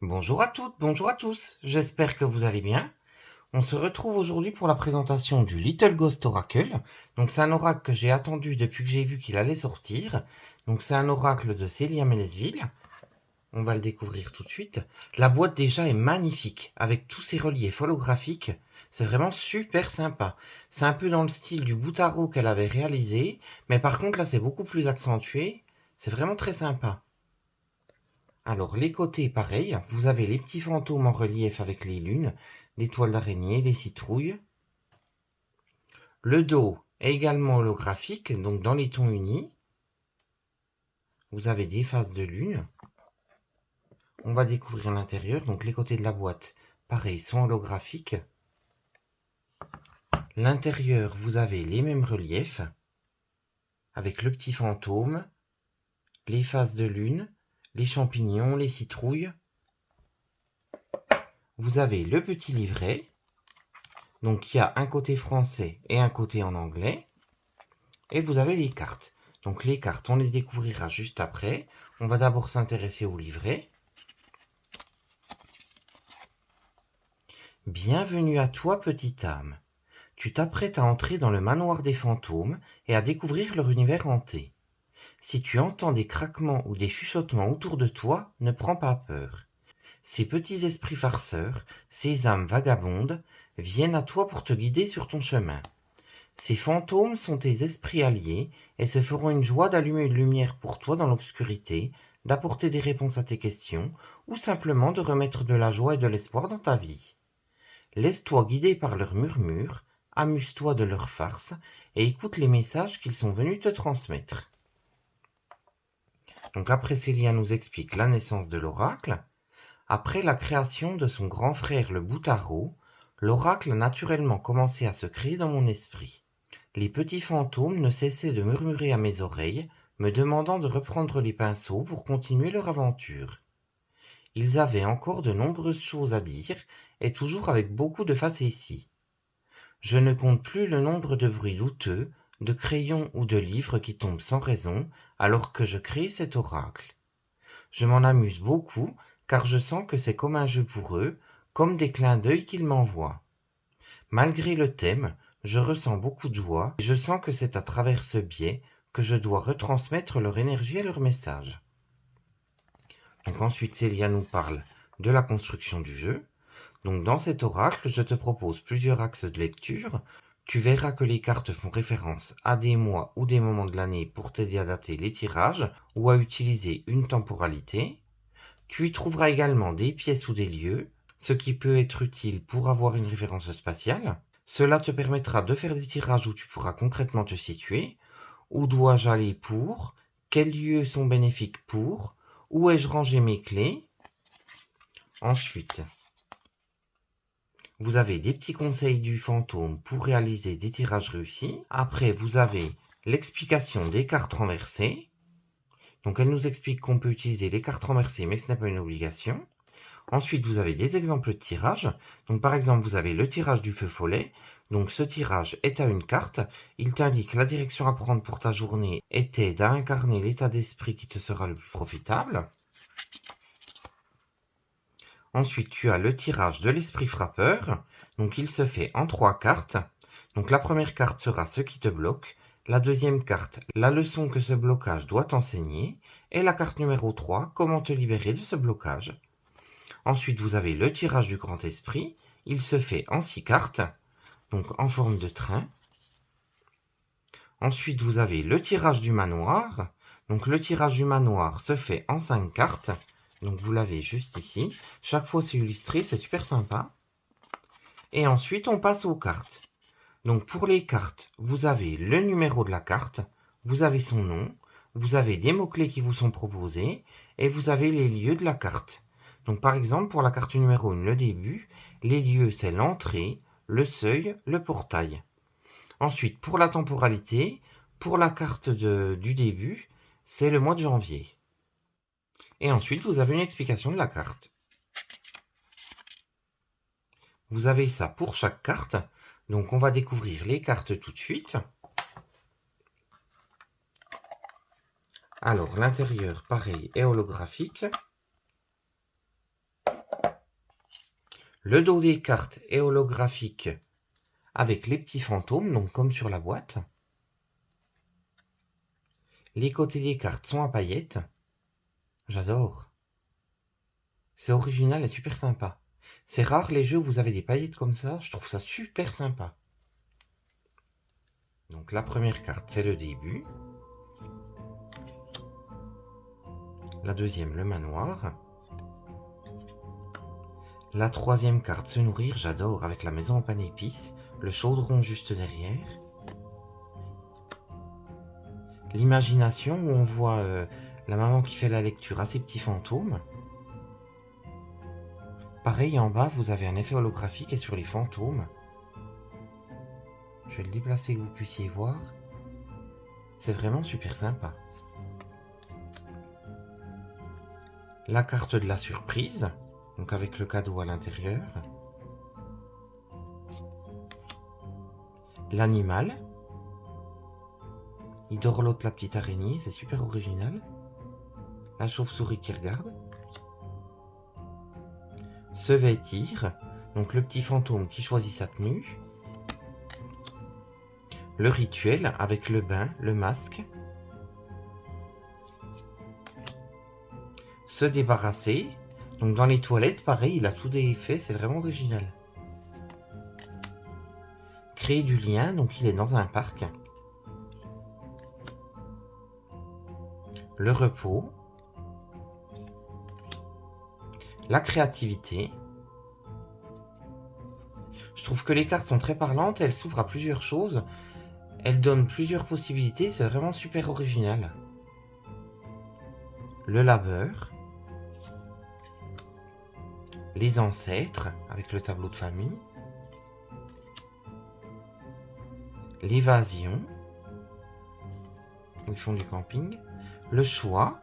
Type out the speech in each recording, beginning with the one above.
Bonjour à toutes, bonjour à tous, j'espère que vous allez bien. On se retrouve aujourd'hui pour la présentation du Little Ghost Oracle. Donc c'est un oracle que j'ai attendu depuis que j'ai vu qu'il allait sortir. Donc c'est un oracle de Célia Mélesville. On va le découvrir tout de suite. La boîte déjà est magnifique, avec tous ses reliefs holographiques. C'est vraiment super sympa. C'est un peu dans le style du Boutaro qu'elle avait réalisé, mais par contre là c'est beaucoup plus accentué. C'est vraiment très sympa. Alors, les côtés, pareil, vous avez les petits fantômes en relief avec les lunes, des toiles d'araignée, des citrouilles. Le dos est également holographique, donc dans les tons unis. Vous avez des faces de lune. On va découvrir l'intérieur, donc les côtés de la boîte, pareil, sont holographiques. L'intérieur, vous avez les mêmes reliefs, avec le petit fantôme, les faces de lune, les champignons, les citrouilles. Vous avez le petit livret, donc il y a un côté français et un côté en anglais. Et vous avez les cartes. Donc les cartes, on les découvrira juste après. On va d'abord s'intéresser au livret. Bienvenue à toi, petite âme. Tu t'apprêtes à entrer dans le manoir des fantômes et à découvrir leur univers hanté. Si tu entends des craquements ou des chuchotements autour de toi, ne prends pas peur. Ces petits esprits farceurs, ces âmes vagabondes, viennent à toi pour te guider sur ton chemin. Ces fantômes sont tes esprits alliés et se feront une joie d'allumer une lumière pour toi dans l'obscurité, d'apporter des réponses à tes questions ou simplement de remettre de la joie et de l'espoir dans ta vie. Laisse-toi guider par leurs murmures, amuse-toi de leurs farces et écoute les messages qu'ils sont venus te transmettre. Donc après, Célia nous explique la naissance de l'oracle. Après la création de son grand frère le Boutaro, l'oracle a naturellement commencé à se créer dans mon esprit. Les petits fantômes ne cessaient de murmurer à mes oreilles, me demandant de reprendre les pinceaux pour continuer leur aventure. Ils avaient encore de nombreuses choses à dire, et toujours avec beaucoup de facéties. Je ne compte plus le nombre de bruits douteux, de crayons ou de livres qui tombent sans raison, alors que je crée cet oracle. Je m'en amuse beaucoup, car je sens que c'est comme un jeu pour eux, comme des clins d'œil qu'ils m'envoient. Malgré le thème, je ressens beaucoup de joie et je sens que c'est à travers ce biais que je dois retransmettre leur énergie et leur message. Donc ensuite, Célia nous parle de la construction du jeu. Donc dans cet oracle, je te propose plusieurs axes de lecture. Tu verras que les cartes font référence à des mois ou des moments de l'année pour t'aider à dater les tirages ou à utiliser une temporalité. Tu y trouveras également des pièces ou des lieux, ce qui peut être utile pour avoir une référence spatiale. Cela te permettra de faire des tirages où tu pourras concrètement te situer. Où dois-je aller pour? Quels lieux sont bénéfiques pour? Où ai-je rangé mes clés? Ensuite, vous avez des petits conseils du fantôme pour réaliser des tirages réussis. Après, vous avez l'explication des cartes renversées. Donc, elle nous explique qu'on peut utiliser les cartes renversées, mais ce n'est pas une obligation. Ensuite, vous avez des exemples de tirage. Donc, par exemple, vous avez le tirage du feu follet. Donc, ce tirage est à une carte. Il t'indique la direction à prendre pour ta journée et t'aide à incarner l'état d'esprit qui te sera le plus profitable. Ensuite, tu as le tirage de l'esprit frappeur. Donc, il se fait en 3 cartes. Donc, la première carte sera ce qui te bloque. La deuxième carte, la leçon que ce blocage doit t'enseigner. Et la carte numéro 3, comment te libérer de ce blocage. Ensuite, vous avez le tirage du grand esprit. Il se fait en 6 cartes, donc en forme de train. Ensuite, vous avez le tirage du manoir. Donc le tirage du manoir se fait en 5 cartes. Donc vous l'avez juste ici. Chaque fois c'est illustré, c'est super sympa. Et ensuite, on passe aux cartes. Donc pour les cartes, vous avez le numéro de la carte, vous avez son nom, vous avez des mots-clés qui vous sont proposés, et vous avez les lieux de la carte. Donc par exemple, pour la carte numéro 1, le début, les lieux c'est l'entrée, le seuil, le portail. Ensuite, pour la temporalité, pour la carte du début, c'est le mois de janvier. Et ensuite, vous avez une explication de la carte. Vous avez ça pour chaque carte. Donc on va découvrir les cartes tout de suite. Alors, l'intérieur, pareil, est holographique. Le dos des cartes est holographique avec les petits fantômes, donc comme sur la boîte. Les côtés des cartes sont à paillettes. J'adore. C'est original et super sympa. C'est rare les jeux où vous avez des paillettes comme ça, je trouve ça super sympa. Donc la première carte, c'est le début. La deuxième, le manoir. La troisième carte, se nourrir, j'adore, avec la maison en pain d'épices, le chaudron juste derrière. L'imagination, où on voit la maman qui fait la lecture à ses petits fantômes. Pareil, en bas, vous avez un effet holographique et sur les fantômes. Je vais le déplacer que vous puissiez voir. C'est vraiment super sympa. La carte de la surprise, donc avec le cadeau à l'intérieur. L'animal. Il dorlote la petite araignée, c'est super original. La chauve-souris qui regarde. Se vêtir, donc le petit fantôme qui choisit sa tenue. Le rituel avec le bain, le masque. Se débarrasser, donc dans les toilettes, pareil, il a tout fait, c'est vraiment original. Créer du lien, donc il est dans un parc. Le repos. La créativité. Je trouve que les cartes sont très parlantes, elles s'ouvrent à plusieurs choses. Elles donnent plusieurs possibilités, c'est vraiment super original. Le labeur. Les ancêtres, avec le tableau de famille. L'évasion. Ils font du camping. Le choix.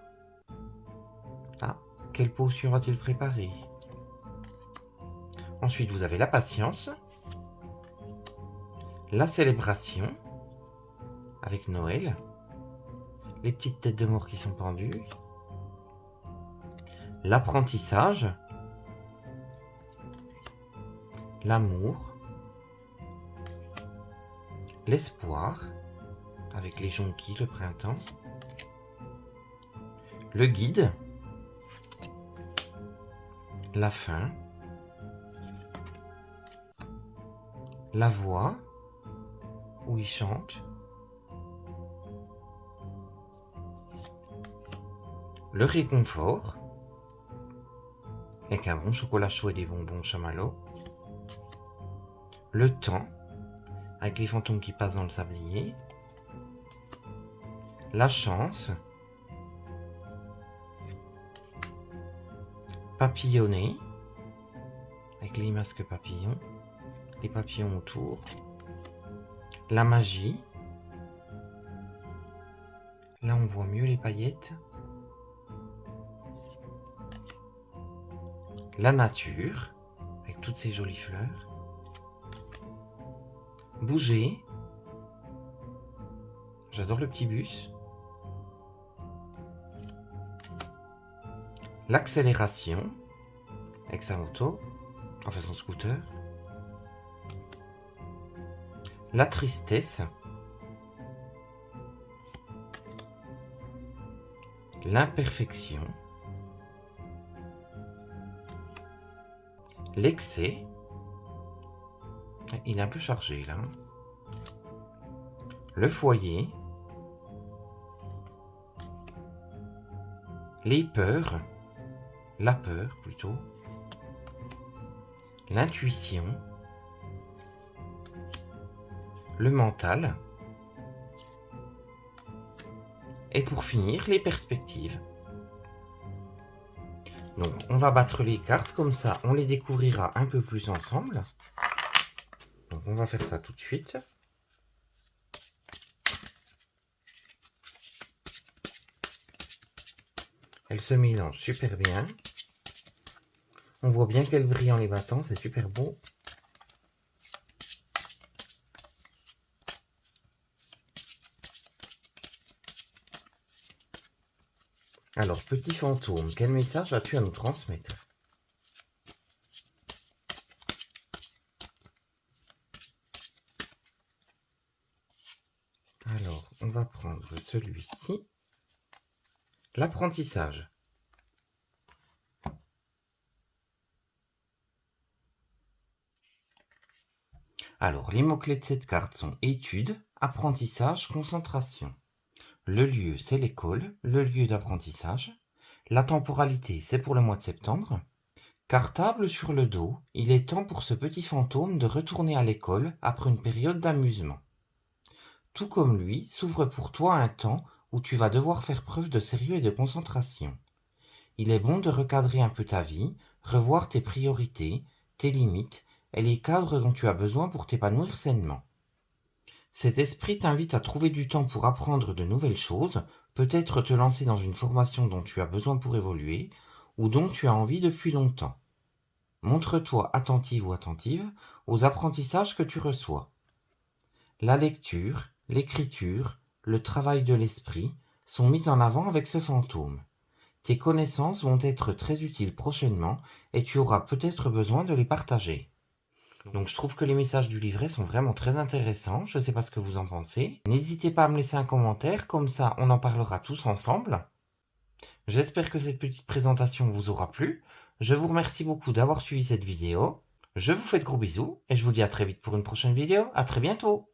Ah, quelle potion va-t-il préparer? Ensuite, vous avez la patience. La célébration. Avec Noël. Les petites têtes de mort qui sont pendues. L'apprentissage. L'amour. L'espoir. Avec les jonquilles, le printemps. Le guide. La fin. La voix. Où il chante. Le réconfort. Avec un bon chocolat chaud et des bonbons chamallow. Le temps. Avec les fantômes qui passent dans le sablier. La chance. Papillonner. Avec les masques papillons. Les papillons autour. La magie. Là, on voit mieux les paillettes. La nature, avec toutes ces jolies fleurs. Bouger. J'adore le petit bus. L'accélération, avec sa moto, enfin son scooter. La tristesse. L'imperfection. L'excès. Il est un peu chargé là. Le foyer. Les peurs. La peur plutôt. L'intuition. Le mental. Et pour finir, les perspectives. Donc, on va battre les cartes, comme ça, on les découvrira un peu plus ensemble. Donc, on va faire ça tout de suite. Elles se mélangent super bien. On voit bien qu'elles brillent en les battant, c'est super beau. Alors, petit fantôme, quel message as-tu à nous transmettre? on va prendre celui-ci. L'apprentissage. Alors, les mots-clés de cette carte sont études, apprentissage, concentration. Le lieu, c'est l'école, le lieu d'apprentissage. La temporalité, c'est pour le mois de septembre. Cartable sur le dos, il est temps pour ce petit fantôme de retourner à l'école après une période d'amusement. Tout comme lui, s'ouvre pour toi un temps où tu vas devoir faire preuve de sérieux et de concentration. Il est bon de recadrer un peu ta vie, revoir tes priorités, tes limites et les cadres dont tu as besoin pour t'épanouir sainement. Cet esprit t'invite à trouver du temps pour apprendre de nouvelles choses, peut-être te lancer dans une formation dont tu as besoin pour évoluer ou dont tu as envie depuis longtemps. Montre-toi attentive ou attentive aux apprentissages que tu reçois. La lecture, l'écriture, le travail de l'esprit sont mis en avant avec ce fantôme. Tes connaissances vont être très utiles prochainement et tu auras peut-être besoin de les partager. Donc je trouve que les messages du livret sont vraiment très intéressants, je ne sais pas ce que vous en pensez. N'hésitez pas à me laisser un commentaire, comme ça on en parlera tous ensemble. J'espère que cette petite présentation vous aura plu. Je vous remercie beaucoup d'avoir suivi cette vidéo. Je vous fais de gros bisous et je vous dis à très vite pour une prochaine vidéo. À très bientôt.